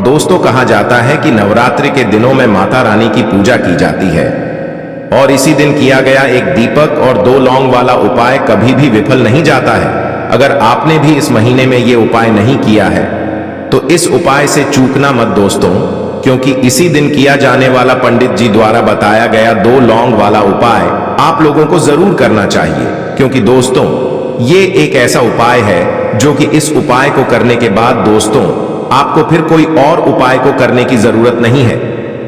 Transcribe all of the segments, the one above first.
दोस्तों कहा जाता है कि नवरात्रि के दिनों में माता रानी की पूजा की जाती है और इसी दिन किया गया एक दीपक और 2 लौंग वाला उपाय कभी भी विफल नहीं जाता है। अगर आपने भी इस महीने में ये उपाय नहीं किया है तो इस उपाय से चूकना मत दोस्तों, क्योंकि इसी दिन किया जाने वाला पंडित जी द्वारा बताया गया 2 लौंग वाला उपाय आप लोगों को जरूर करना चाहिए। क्योंकि दोस्तों ये एक ऐसा उपाय है जो कि इस उपाय को करने के बाद दोस्तों आपको फिर कोई और उपाय को करने की जरूरत नहीं है,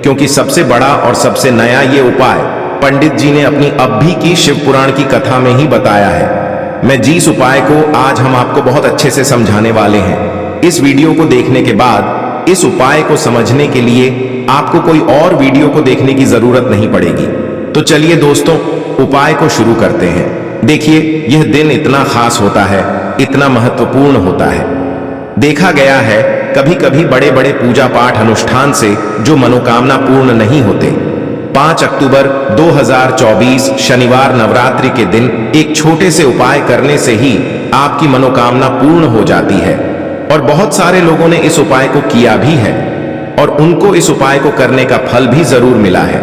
क्योंकि सबसे बड़ा और सबसे नया ये उपाय पंडित जी ने अपनी अब भी की शिव पुराण की कथा में ही बताया है। मैं जिस उपाय को आज हम आपको बहुत अच्छे से समझाने वाले हैं, इस वीडियो को देखने के बाद इस उपाय को समझने के लिए आपको कोई और वीडियो को देखने की जरूरत नहीं पड़ेगी। तो चलिए दोस्तों उपाय को शुरू करते हैं। देखिए यह दिन इतना खास होता है, इतना महत्वपूर्ण होता है। देखा गया है कभी कभी बड़े बड़े पूजा पाठ अनुष्ठान से जो मनोकामना पूर्ण नहीं होते। 5 अक्टूबर 2024 शनिवार नवरात्रि के दिन एक छोटे से उपाय करने से ही आपकी मनोकामना पूर्ण हो जाती है और बहुत सारे लोगों ने इस उपाय को किया भी है और उनको इस उपाय को करने का फल भी जरूर मिला है।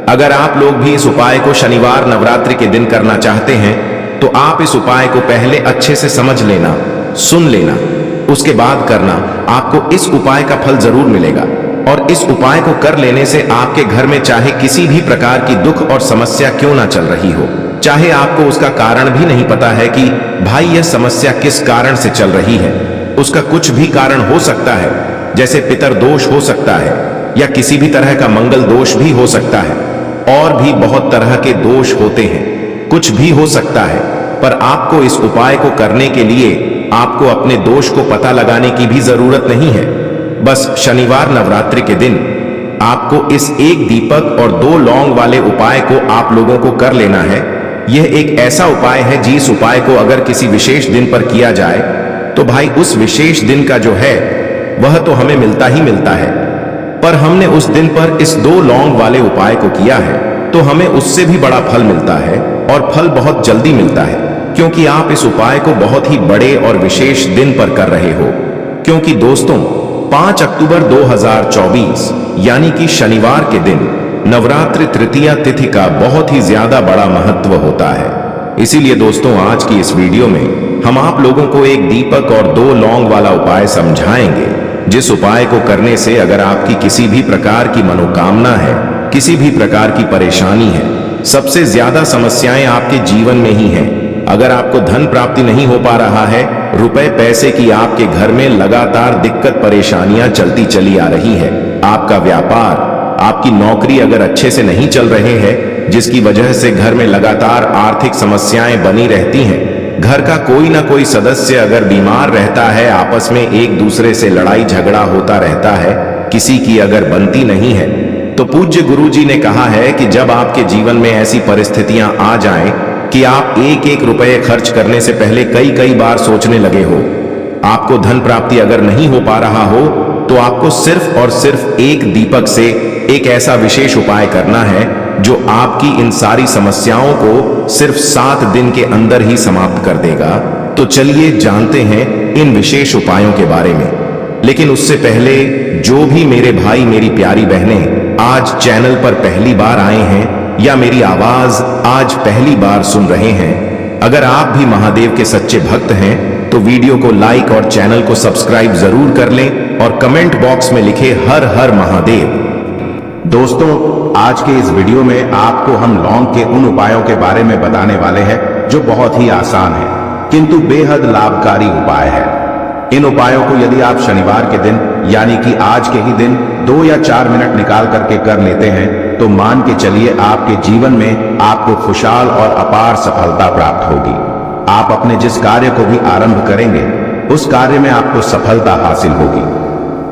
अगर आप लोग भी इस उपाय को शनिवार नवरात्रि के दिन करना चाहते हैं तो आप इस उपाय को पहले अच्छे से समझ लेना, सुन लेना, उसके बाद करना। आपको इस उपाय का फल जरूर मिलेगा और इस उपाय को कर लेने से आपके घर में चाहे किसी भी प्रकार की दुख और समस्या क्यों ना चल रही हो, चाहे आपको उसका कारण भी नहीं पता है कि भाई यह समस्या किस कारण से चल रही है, उसका कुछ भी कारण हो सकता है, जैसे पितर दोष हो सकता है या किसी भी तरह का मंगल दोष भी हो सकता है, और भी बहुत तरह के दोष होते हैं, कुछ भी हो सकता है। पर आपको इस उपाय को करने के लिए आपको अपने दोष को पता लगाने की भी जरूरत नहीं है। बस शनिवार नवरात्रि के दिन आपको इस एक दीपक और 2 लौंग वाले उपाय को आप लोगों को कर लेना है। यह एक ऐसा उपाय है जिस उपाय को अगर किसी विशेष दिन पर किया जाए तो भाई उस विशेष दिन का जो है वह तो हमें मिलता ही मिलता है, पर हमने उस दिन पर इस 2 लौंग वाले उपाय को किया है तो हमें उससे भी बड़ा फल मिलता है और फल बहुत जल्दी मिलता है, क्योंकि आप इस उपाय को बहुत ही बड़े और विशेष दिन पर कर रहे हो। क्योंकि दोस्तों 5 अक्टूबर 2024 यानी कि शनिवार के दिन नवरात्रि तृतीया तिथि का बहुत ही ज्यादा बड़ा महत्व होता है। इसीलिए दोस्तों आज की इस वीडियो में हम आप लोगों को एक दीपक और 2 लौंग वाला उपाय समझाएंगे, जिस उपाय को करने से अगर आपकी किसी भी प्रकार की मनोकामना है, किसी भी प्रकार की परेशानी है, सबसे ज्यादा समस्याएं आपके जीवन में ही हैं। अगर आपको धन प्राप्ति नहीं हो पा रहा है, रुपए पैसे की आपके घर में लगातार दिक्कत परेशानियां चलती चली आ रही है, आपका व्यापार, आपकी नौकरी अगर अच्छे से नहीं चल रहे हैं, जिसकी वजह से घर में लगातार आर्थिक समस्याएं बनी रहती हैं, घर का कोई ना कोई सदस्य अगर बीमार रहता है, आपस में एक दूसरे से लड़ाई झगड़ा होता रहता है, किसी की अगर बनती नहीं है, तो पूज्य गुरुजी ने कहा है कि जब आपके जीवन में ऐसी परिस्थितियां आ जाएं कि आप एक एक रुपये खर्च करने से पहले कई बार सोचने लगे हो, आपको धन प्राप्ति अगर नहीं हो पा रहा हो, तो आपको सिर्फ और सिर्फ एक दीपक से एक ऐसा विशेष उपाय करना है जो आपकी इन सारी समस्याओं को सिर्फ 7 दिन के अंदर ही समाप्त कर देगा। तो चलिए जानते हैं इन विशेष उपायों के बारे में। लेकिन उससे पहले जो भी मेरे भाई मेरी प्यारी बहनें आज चैनल पर पहली बार आए हैं या मेरी आवाज आज पहली बार सुन रहे हैं, अगर आप भी महादेव के सच्चे भक्त हैं तो वीडियो को लाइक और चैनल को सब्सक्राइब जरूर कर लें और कमेंट बॉक्स में लिखे हर हर महादेव। दोस्तों आज के इस वीडियो में आपको हम लौंग के उन उपायों के बारे में बताने वाले हैं जो बहुत ही आसान है किंतु बेहद लाभकारी उपाय है। इन उपायों को यदि आप शनिवार के दिन यानी कि आज के ही दिन 2 या 4 मिनट निकाल करके कर लेते हैं तो मान के चलिए आपके जीवन में आपको खुशहाल और अपार सफलता प्राप्त होगी। आप अपने जिस कार्य को भी आरंभ करेंगे उस कार्य में आपको सफलता हासिल होगी।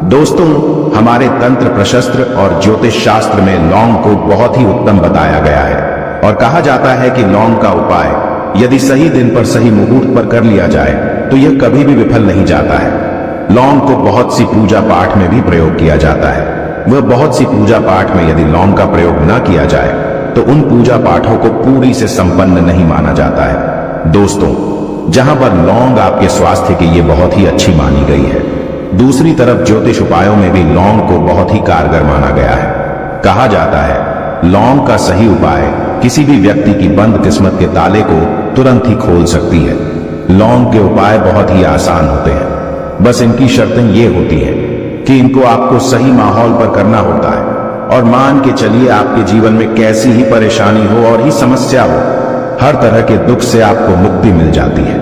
दोस्तों हमारे तंत्र प्रशस्त्र और ज्योतिष शास्त्र में लौंग को बहुत ही उत्तम बताया गया है और कहा जाता है कि लौंग का उपाय यदि सही दिन पर सही मुहूर्त पर कर लिया जाए तो यह कभी भी विफल नहीं जाता है। लौंग को बहुत सी पूजा पाठ में भी प्रयोग किया जाता है। वह बहुत सी पूजा पाठ में यदि लौंग का प्रयोग न किया जाए तो उन पूजा पाठों को पूरी से संपन्न नहीं माना जाता है। दोस्तों जहां पर लौंग आपके स्वास्थ्य के लिए बहुत ही अच्छी मानी गई है, दूसरी तरफ ज्योतिष उपायों में भी लौंग को बहुत ही कारगर माना गया है। कहा जाता है लौंग का सही उपाय किसी भी व्यक्ति की बंद किस्मत के ताले को तुरंत ही खोल सकती है। लौंग के उपाय बहुत ही आसान होते हैं, बस इनकी शर्तें ये होती हैं कि इनको आपको सही माहौल पर करना होता है। और मान के चलिए आपके जीवन में कैसी ही परेशानी हो और ही समस्या हो, हर तरह के दुख से आपको मुक्ति मिल जाती है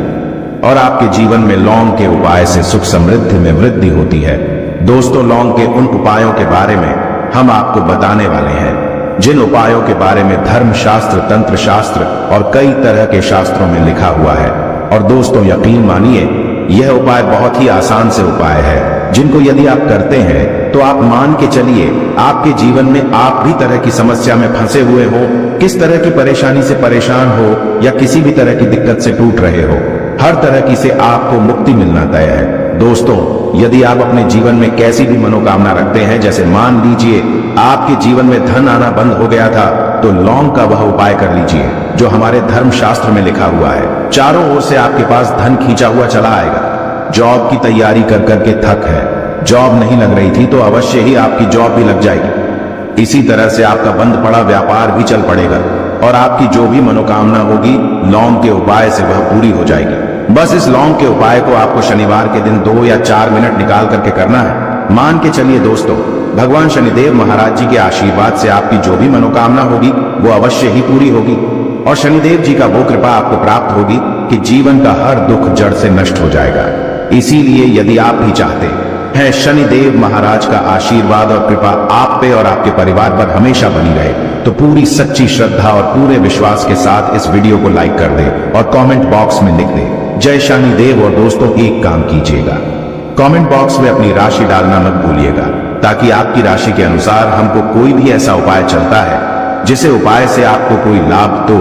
और आपके जीवन में लौंग के उपाय से सुख समृद्धि में वृद्धि होती है। दोस्तों, लौंग के उन उपायों के बारे में हम आपको बताने वाले हैं जिन उपायों के बारे में धर्म शास्त्र, तंत्र शास्त्र और कई तरह के शास्त्रों में लिखा हुआ है। और दोस्तों, यकीन मानिए यह उपाय बहुत ही आसान से उपाय है जिनको यदि आप करते हैं तो आप मान के चलिए आपके जीवन में आप भी तरह की समस्या में फंसे हुए हो, किस तरह की परेशानी से परेशान हो या किसी भी तरह की दिक्कत से टूट रहे हो, हर तरह की से आपको मुक्ति मिलना तय है। दोस्तों, यदि आप अपने जीवन में कैसी भी मनोकामना रखते हैं, जैसे मान लीजिए आपके जीवन में धन आना बंद हो गया था, तो लौंग का वह उपाय कर लीजिए जो हमारे धर्म शास्त्र में लिखा हुआ है। चारों ओर से आपके पास धन खींचा हुआ चला आएगा। जॉब की तैयारी कर करके थक है, जॉब नहीं लग रही थी तो अवश्य ही आपकी जॉब भी लग जाएगी। इसी तरह से आपका बंद पड़ा व्यापार भी चल पड़ेगा और आपकी जो भी मनोकामना होगी लौंग के उपाय से वह पूरी हो जाएगी। बस इस लौंग के उपाय को आपको शनिवार के दिन 2 या 4 मिनट निकाल करके करना है। मान के चलिए दोस्तों, भगवान शनिदेव महाराज जी के आशीर्वाद से आपकी जो भी मनोकामना होगी वो अवश्य ही पूरी होगी और शनिदेव जी का वो कृपा आपको प्राप्त होगी कि जीवन का हर दुख जड़ से नष्ट हो जाएगा। इसीलिए यदि आप भी चाहते हैं शनिदेव महाराज का आशीर्वाद और कृपा आप पे और आपके परिवार पर हमेशा बनी रहे, तो पूरी सच्ची श्रद्धा और पूरे विश्वास के साथ इस वीडियो को लाइक कर दें और कमेंट बॉक्स में लिख दें जय शनिदेव। और दोस्तों, एक काम कीजिएगा, कमेंट बॉक्स में अपनी राशि डालना मत भूलिएगा, ताकि आपकी राशि के अनुसार हमको कोई भी ऐसा उपाय चलता है जिसे उपाय से आपको कोई लाभ, तो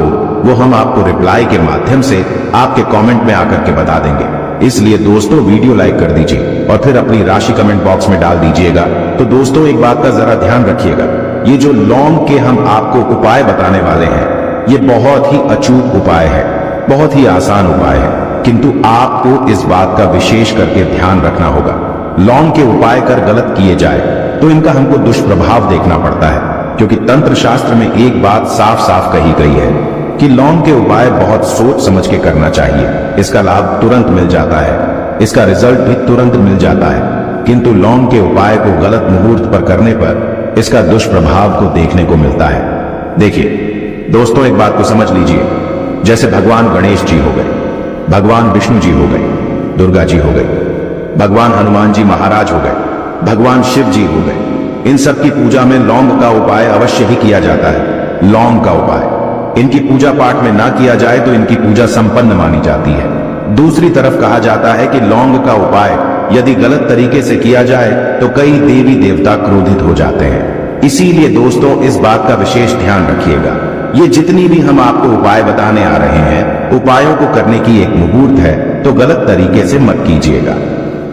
वो हम आपको रिप्लाई के माध्यम से आपके कमेंट में आकर के बता देंगे। इसलिए दोस्तों, वीडियो लाइक कर दीजिए और फिर अपनी राशि कमेंट बॉक्स में डाल दीजिएगा। तो दोस्तों, एक बात का जरा ध्यान रखिएगा, ये जो लौंग के हम आपको उपाय बताने वाले हैं ये बहुत ही अचूक उपाय है, बहुत ही आसान उपाय है, किंतु आपको इस बात का विशेष करके ध्यान रखना होगा। लौंग के उपाय कर गलत किए जाए तो इनका हमको दुष्प्रभाव देखना पड़ता है, क्योंकि तंत्र शास्त्र में एक बात साफ साफ कही गई है कि लौंग के उपाय बहुत सोच समझ के करना चाहिए। इसका लाभ तुरंत मिल जाता है, इसका रिजल्ट भी तुरंत मिल जाता है, किंतु लौंग के उपाय को गलत मुहूर्त पर करने पर इसका दुष्प्रभाव को देखने को मिलता है। देखिए दोस्तों, एक बात को समझ लीजिए, जैसे भगवान गणेश जी हो गए, भगवान विष्णु जी हो गए, दुर्गा जी हो गई, भगवान हनुमान जी महाराज हो गए, भगवान शिव जी हो गए, इन सब की पूजा में लौंग का उपाय अवश्य ही किया जाता है। लौंग का उपाय इनकी पूजा पाठ में ना किया जाए तो इनकी पूजा संपन्न मानी जाती है। दूसरी तरफ कहा जाता है कि लौंग का उपाय यदि गलत तरीके से किया जाए तो कई देवी देवता क्रोधित हो जाते हैं। इसीलिए दोस्तों, इस बात का विशेष ध्यान रखिएगा। ये जितनी भी हम आपको उपाय बताने आ रहे हैं, उपायों को करने की एक मुहूर्त है, तो गलत तरीके से मत कीजिएगा।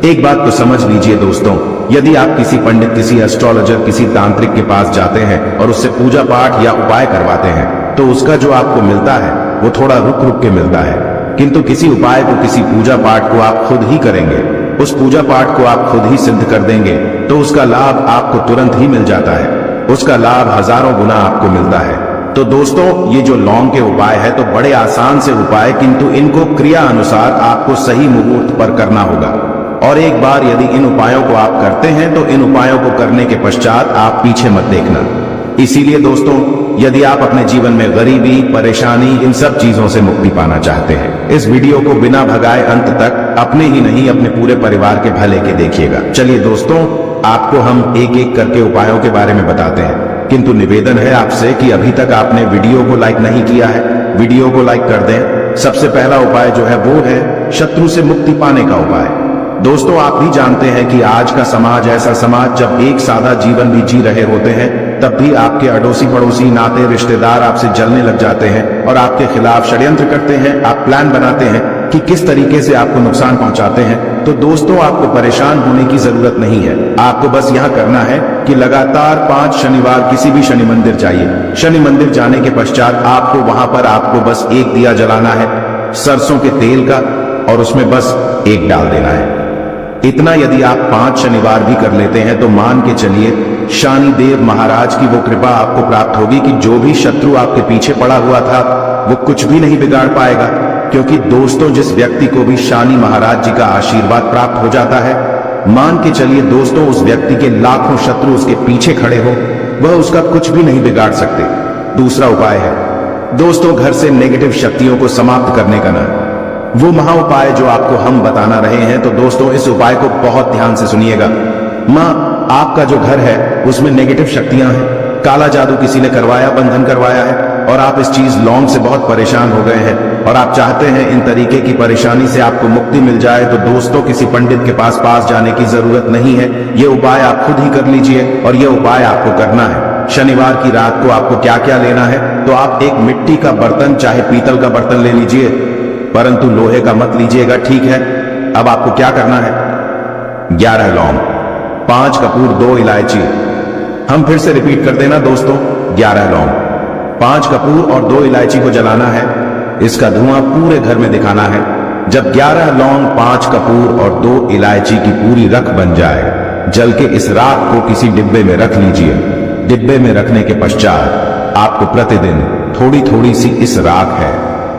एक बात को समझ लीजिए दोस्तों, यदि आप किसी पंडित, किसी एस्ट्रोलॉजर, किसी तांत्रिक के पास जाते हैं और उससे पूजा पाठ या उपाय करवाते हैं तो उसका जो आपको मिलता है वो थोड़ा रुक रुक के मिलता है, किंतु किसी उपाय को, किसी पूजा पाठ को आप खुद ही करेंगे, उस पूजा पाठ को आप खुद ही सिद्ध कर देंगे तो उसका लाभ आपको तुरंत ही मिल जाता है, उसका लाभ हजारों गुना आपको मिलता है। तो दोस्तों, ये जो लौंग के उपाय है तो बड़े आसान से उपाय, किंतु इनको क्रिया अनुसार आपको सही मुहूर्त पर करना होगा। और एक बार यदि इन उपायों को आप करते हैं तो इन उपायों को करने के पश्चात आप पीछे मत देखना। इसीलिए दोस्तों, यदि आप अपने जीवन में गरीबी, परेशानी, इन सब चीजों से मुक्ति पाना चाहते हैं, इस वीडियो को बिना भगाए अंत तक अपने ही नहीं अपने पूरे परिवार के भले के देखिएगा। चलिए दोस्तों, आपको हम एक एक करके उपायों के बारे में बताते हैं, किंतु निवेदन है आपसे कि अभी तक आपने वीडियो को लाइक नहीं किया है, वीडियो को लाइक कर दें। सबसे पहला उपाय जो है वो है शत्रु से मुक्ति पाने का उपाय। दोस्तों, आप भी जानते हैं कि आज का समाज ऐसा समाज, जब एक सादा जीवन भी जी रहे होते हैं तब भी आपके अड़ोसी पड़ोसी, नाते रिश्तेदार आपसे जलने लग जाते हैं और आपके खिलाफ षड्यंत्र करते हैं। आप प्लान बनाते हैं कि किस तरीके से आपको नुकसान पहुंचाते हैं। तो दोस्तों, आपको परेशान होने की जरूरत नहीं है। आपको बस यह करना है कि लगातार 5 शनिवार किसी भी शनि मंदिर जाइए। शनि मंदिर जाने के पश्चात आपको वहां पर आपको बस एक दिया जलाना है सरसों के तेल का, और उसमें बस एक डाल देना है। इतना यदि आप 5 शनिवार भी कर लेते हैं तो मान के चलिए शनिदेव महाराज की वो कृपा आपको प्राप्त होगी कि जो भी शत्रु आपके पीछे पड़ा हुआ था वो कुछ भी नहीं बिगाड़ पाएगा। क्योंकि दोस्तों, जिस व्यक्ति को भी शनि महाराज जी का आशीर्वाद प्राप्त हो जाता है, मान के चलिए दोस्तों, उस व्यक्ति के लाखों शत्रु उसके पीछे खड़े हो, वह उसका कुछ भी नहीं बिगाड़ सकते। दूसरा उपाय है दोस्तों, घर से नेगेटिव शक्तियों को समाप्त करने का ना, वो महा उपाय जो आपको हम बताना रहे हैं। तो दोस्तों, इस उपाय को बहुत ध्यान से सुनिएगा। आपका जो घर है उसमें नेगेटिव शक्तियां हैं, काला जादू किसी ने करवाया, बंधन करवाया है, और आप इस चीज लॉन्ग से बहुत परेशान हो गए हैं और आप चाहते हैं इन तरीके की परेशानी से आपको मुक्ति मिल जाए। तो दोस्तों, किसी पंडित के पास जाने की जरूरत नहीं है, ये उपाय आप खुद ही कर लीजिए और ये उपाय आपको करना है। शनिवार की रात को आपको क्या क्या लेना है, तो आप एक मिट्टी का बर्तन, चाहे पीतल का बर्तन ले लीजिए, परंतु लोहे का मत लीजिएगा, ठीक है। अब आपको क्या करना है, 11 लौंग, 5 कपूर, 2 इलायची। हम फिर से रिपीट कर देना दोस्तों, 11 लौंग, 5 कपूर और 2 इलायची को जलाना है। इसका धुआं पूरे घर में दिखाना है। जब 11 लौंग, 5 कपूर और 2 इलायची की पूरी रख बन जाए, जल के इस राख को किसी डिब्बे में रख लीजिए। डिब्बे में रखने के पश्चात आपको प्रतिदिन थोड़ी थोड़ी सी इस राख है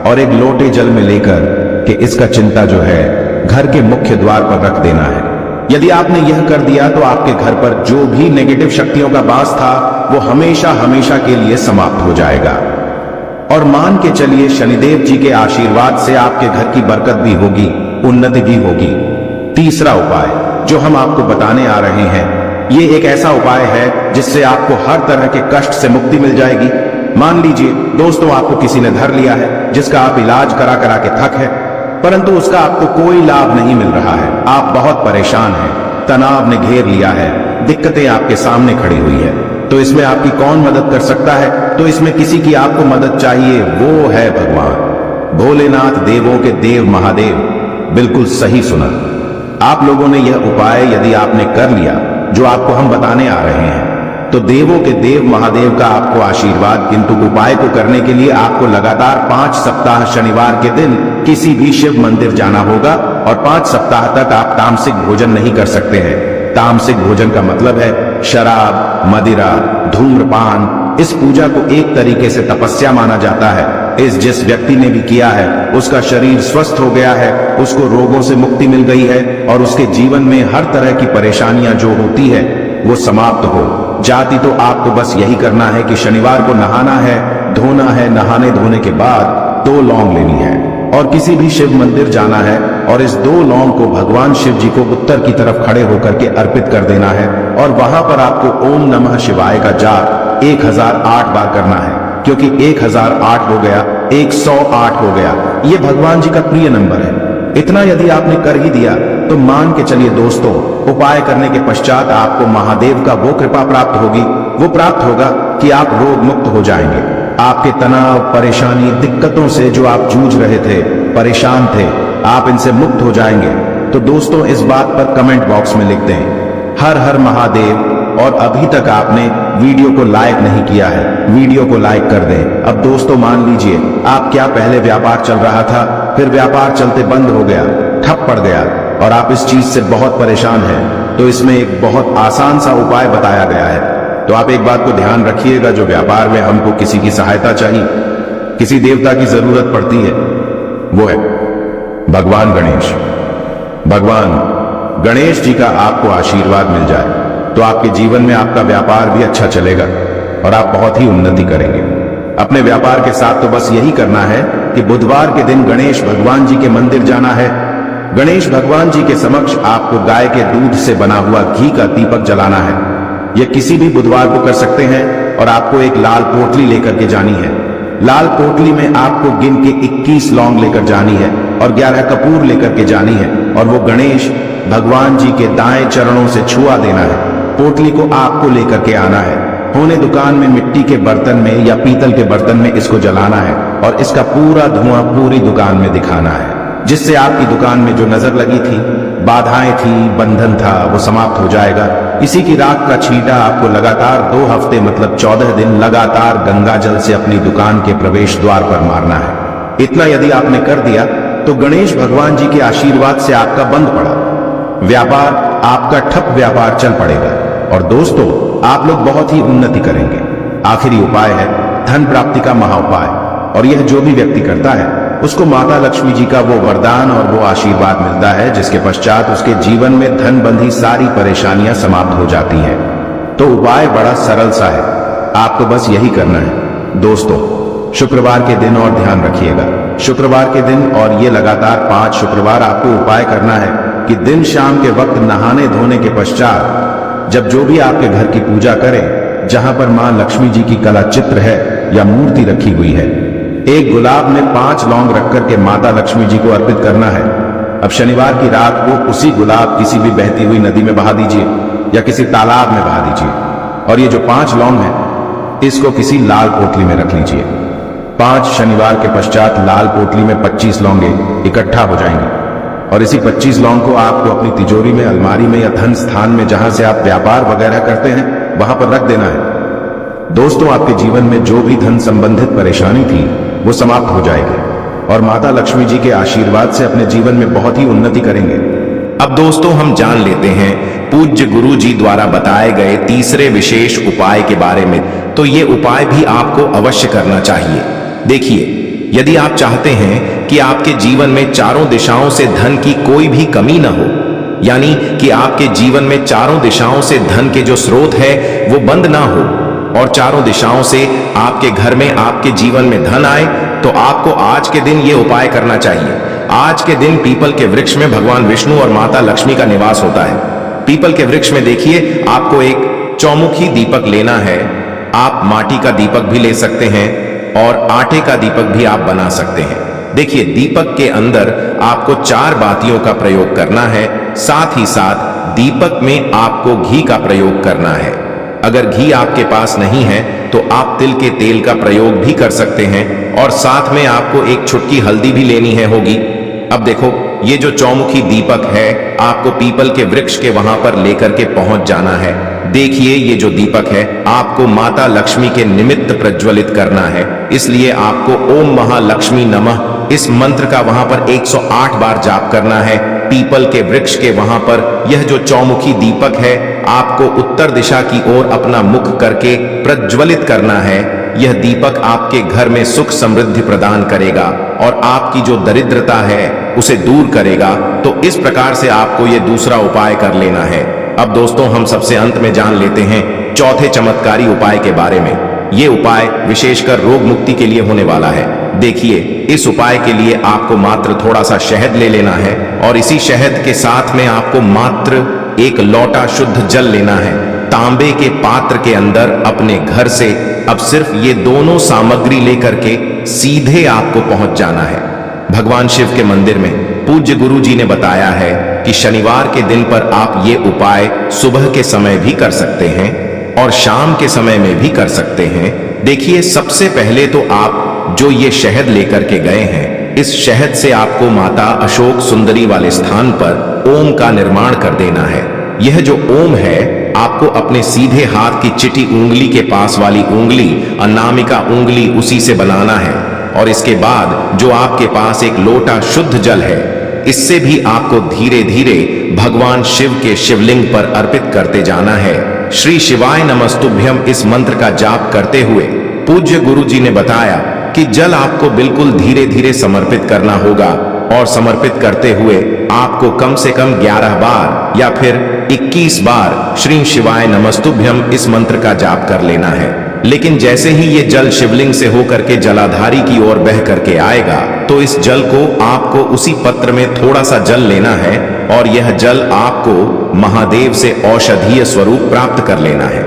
और एक लोटे जल में लेकर कि इसका चिंता जो है घर के मुख्य द्वार पर रख देना है। यदि आपने यह कर दिया तो आपके घर पर जो भी नेगेटिव शक्तियों का वास था वो हमेशा हमेशा के लिए समाप्त हो जाएगा। और मान के चलिए शनिदेव जी के आशीर्वाद से आपके घर की बरकत भी होगी, उन्नति भी होगी। तीसरा उपाय जो हम आपको बताने आ रहे हैं, ये एक ऐसा उपाय है जिससे आपको हर तरह के कष्ट से मुक्ति मिल जाएगी। मान लीजिए दोस्तों, आपको किसी ने धर लिया है जिसका आप इलाज करा करा के थक है, परंतु उसका आपको कोई लाभ नहीं मिल रहा है। आप बहुत परेशान हैं, तनाव ने घेर लिया है, दिक्कतें आपके सामने खड़ी हुई है। तो इसमें आपकी कौन मदद कर सकता है? तो इसमें किसी की आपको मदद चाहिए, वो है भगवान भोलेनाथ, देवों के देव महादेव। बिल्कुल सही सुना। आप लोगों ने यह उपाय यदि आपने कर लिया जो आपको हम बताने आ रहे हैं, तो देवों के देव महादेव का आपको आशीर्वाद। किंतु उपाय को करने के लिए आपको लगातार 5 सप्ताह शनिवार के दिन किसी भी शिव मंदिर जाना होगा और 5 सप्ताह तक आप तामसिक भोजन नहीं कर सकते हैं। तामसिक भोजन का मतलब है शराब, मदिरा, धूम्रपान। इस पूजा को एक तरीके से तपस्या माना जाता है। जिस व्यक्ति ने भी किया है उसका शरीर स्वस्थ हो गया है, उसको रोगों से मुक्ति मिल गई है और उसके जीवन में हर तरह की परेशानियां जो होती है वो समाप्त हो जाती। तो आपको बस यही करना है कि शनिवार को नहाना है, धोना है, नहाने धोने के बाद 2 लौंग लेनी है और किसी भी शिव मंदिर जाना है और इस 2 लौंग को भगवान शिव जी को उत्तर की तरफ खड़े होकर के अर्पित कर देना है और वहां पर आपको ओम नमः शिवाय का जाप 1008 बार करना है। क्योंकि 1008 हो गया, 108 हो गया, ये भगवान जी का प्रिय नंबर है। इतना यदि आपने कर ही दिया तो मान के चलिए दोस्तों, उपाय करने के पश्चात आपको महादेव का वो कृपा प्राप्त होगी, वो प्राप्त होगा कि आप रोग मुक्त हो जाएंगे। आपके तनाव, परेशानी, दिक्कतों से जो आप जूझ रहे थे, परेशान थे, आप इनसे मुक्त हो जाएंगे। तो दोस्तों, इस बात पर कमेंट बॉक्स में लिख दें हर हर महादेव। और अभी तक आपने वीडियो को लाइक नहीं किया है, वीडियो को लाइक कर दें। अब दोस्तों मान लीजिए आप क्या पहले व्यापार चल रहा था, फिर व्यापार चलते बंद हो गया, ठप पड़ गया और आप इस चीज से बहुत परेशान हैं, तो इसमें एक बहुत आसान सा उपाय बताया गया है। तो आप एक बात को ध्यान रखिएगा, जो व्यापार में हमको किसी की सहायता चाहिए, किसी देवता की जरूरत पड़ती है, वो है भगवान गणेश। भगवान गणेश जी का आपको आशीर्वाद मिल जाए तो आपके जीवन में आपका व्यापार भी अच्छा चलेगा और आप बहुत ही उन्नति करेंगे। अपने व्यापार के साथ तो बस यही करना है कि बुधवार के दिन गणेश भगवान जी के मंदिर जाना है। गणेश भगवान जी के समक्ष आपको गाय के दूध से बना हुआ घी का दीपक जलाना है। यह किसी भी बुधवार को कर सकते हैं और आपको एक लाल पोटली लेकर के जानी है। लाल पोटली में आपको गिन के 21 लौंग लेकर जानी है और 11 कपूर लेकर के जानी है और वो गणेश भगवान जी के दाएं चरणों से छुआ देना है। पोटली को आपको लेकर के आना है, होने दुकान में मिट्टी के बर्तन में या पीतल के बर्तन में इसको जलाना है और इसका पूरा धुआं पूरी दुकान में दिखाना है, जिससे आपकी दुकान में जो नजर लगी थी, बाधाएं थी, बंधन था, वो समाप्त हो जाएगा। इसी की राख का छींटा आपको लगातार 2 हफ्ते मतलब 14 दिन लगातार गंगा जल से अपनी दुकान के प्रवेश द्वार पर मारना है। इतना यदि आपने कर दिया तो गणेश भगवान जी के आशीर्वाद से आपका बंद पड़ा। व्यापार, आपका ठप व्यापार चल पड़ेगा और दोस्तों आप लोग बहुत ही उन्नति करेंगे। आखिरी उपाय है धन प्राप्ति का महाउपाय, और यह जो भी व्यक्ति करता है उसको माता लक्ष्मी जी का वो वरदान और वो आशीर्वाद मिलता है, जिसके पश्चात उसके जीवन में धन बंधी सारी परेशानियां समाप्त हो जाती हैं। तो उपाय बड़ा सरल सा है, आपको बस यही करना है। दोस्तों शुक्रवार के दिन और ध्यान रखिएगा, शुक्रवार के दिन और ये लगातार 5 शुक्रवार आपको उपाय करना है कि दिन शाम के वक्त नहाने धोने के पश्चात जब जो भी आपके घर की पूजा करें, जहां पर मां लक्ष्मी जी की कला चित्र है या मूर्ति रखी हुई है, एक गुलाब में 5 लौंग रख करके माता लक्ष्मी जी को अर्पित करना है। अब शनिवार की रात को उसी गुलाब किसी भी बहती हुई नदी में बहा दीजिए या किसी तालाब में बहा दीजिए, और ये जो 5 लौंग है इसको किसी लाल पोटली में रख लीजिए। 5 शनिवार के पश्चात लाल पोटली में 25 लौंगे इकट्ठा हो जाएंगे, और इसी 25 लौंग को आपको अपनी तिजोरी में, अलमारी में या धन स्थान में जहां से आप व्यापार वगैरह करते हैं वहां पर रख देना है। दोस्तों आपके जीवन में जो भी धन संबंधित परेशानी थी वो समाप्त हो जाएगी और माता लक्ष्मी जी के आशीर्वाद से अपने जीवन में बहुत ही उन्नति करेंगे। अब दोस्तों हम जान लेते हैं पूज्य गुरु जी द्वारा बताए गए तीसरे विशेष उपाय के बारे में। तो ये उपाय भी आपको अवश्य करना चाहिए। देखिए, यदि आप चाहते हैं कि आपके जीवन में चारों दिशाओं से धन की कोई भी कमी न हो, यानी कि आपके जीवन में चारों दिशाओं से धन के जो स्रोत है वो बंद ना हो और चारों दिशाओं से आपके घर में, आपके जीवन में धन आए, तो आपको आज के दिन ये उपाय करना चाहिए। आज के दिन पीपल के वृक्ष में भगवान विष्णु और माता लक्ष्मी का निवास होता है। पीपल के वृक्ष में देखिए आपको एक चौमुखी दीपक लेना है। आप माटी का दीपक भी ले सकते हैं और आटे का दीपक भी आप बना सकते हैं। देखिए, दीपक के अंदर आपको 4 बातियों का प्रयोग करना है। साथ ही साथ दीपक में आपको घी का प्रयोग करना है। अगर घी आपके पास नहीं है तो आप तिल के तेल का प्रयोग भी कर सकते हैं, और साथ में आपको एक चुटकी हल्दी भी लेनी है होगी। अब देखो, ये जो चौमुखी दीपक है आपको पीपल के वृक्ष के वहां पर लेकर के पहुंच जाना है। देखिए, ये जो दीपक है आपको माता लक्ष्मी के निमित्त प्रज्वलित करना है, इसलिए आपको ओम महालक्ष्मी नमः इस मंत्र का वहां पर 108 बार जाप करना है। पीपल के वृक्ष के वहां पर यह जो चौमुखी दीपक है आपको उत्तर दिशा की ओर अपना मुख करके प्रज्वलित करना है। यह दीपक आपके घर में सुख समृद्धि प्रदान करेगा और आपकी जो दरिद्रता है उसे दूर करेगा। तो इस प्रकार से आपको यह दूसरा उपाय कर लेना है। अब दोस्तों हम सबसे अंत में जान लेते हैं चौथे चमत्कारी उपाय के बारे में। यह उपाय विशेषकर रोग मुक्ति के लिए होने वाला है। देखिए, इस उपाय के लिए आपको मात्र थोड़ा सा शहद ले लेना है और इसी शहद के साथ में आपको मात्र 1 लोटा शुद्ध जल लेना है। तांबे के पात्र के अंदर अपने घर से अब सिर्फ ये दोनों सामग्री लेकर के सीधे आपको पहुंच जाना है भगवान शिव के मंदिर में। पूज्य गुरु जी ने बताया है कि शनिवार के दिन पर आप ये उपाय सुबह के समय भी कर सकते हैं और शाम के समय में भी कर सकते हैं। देखिए, सबसे पहले तो आप जो ये शहद लेकर के गए हैं, इस शहद से आपको माता अशोक सुंदरी वाले स्थान पर ओम का निर्माण कर देना है। यह जो ओम है आपको अपने सीधे हाथ की चिटी उंगली के पास वाली उंगली, अनामिका उंगली, उसी से बनाना है। और इसके बाद जो आपके पास एक लोटा शुद्ध जल है, इससे भी आपको धीरे धीरे भगवान शिव के शिवलिंग पर अर्पित करते जाना है। श्री शिवाय नमस्तुभ्यम इस मंत्र का जाप करते हुए पूज्य गुरु जी ने बताया कि जल आपको बिल्कुल धीरे धीरे समर्पित करना होगा, और समर्पित करते हुए आपको कम से कम 11 बार या फिर 21 बार श्री शिवाय नमस्तुभ्यम इस मंत्र का जाप कर लेना है। लेकिन जैसे ही ये जल शिवलिंग से होकर के जलाधारी की ओर बह करके आएगा, तो इस जल को आपको उसी पत्र में थोड़ा सा जल लेना है और यह जल आपको महादेव से औषधीय स्वरूप प्राप्त कर लेना है।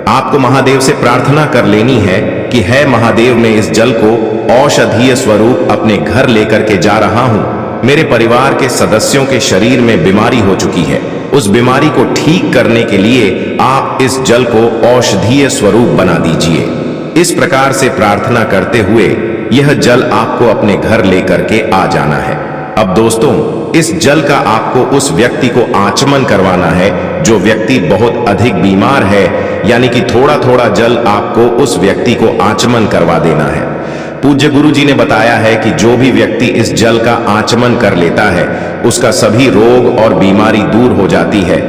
आपको महादेव से प्रार्थना कर लेनी है कि है महादेव, मैं इस जल को औषधीय स्वरूप अपने घर लेकर के जा रहा हूं। मेरे परिवार के सदस्यों के शरीर में बीमारी हो चुकी है, उस बीमारी को ठीक करने के लिए आप इस जल को औषधीय स्वरूप बना दीजिए। इस प्रकार से प्रार्थना करते हुए यह जल आपको अपने घर लेकर के आ जाना है। अब दोस्तों, इस जल का आपको उस व्यक्ति को आचमन करवाना है जो व्यक्ति बहुत अधिक बीमार है, यानी कि थोड़ा थोड़ा जल आपको उस व्यक्ति को आचमन करवा देना है। पूज्य गुरु जी ने बताया है कि जो भी व्यक्ति इस जल का आचमन कर लेता है उसका सभी रोग और बीमारी दूर हो जाती है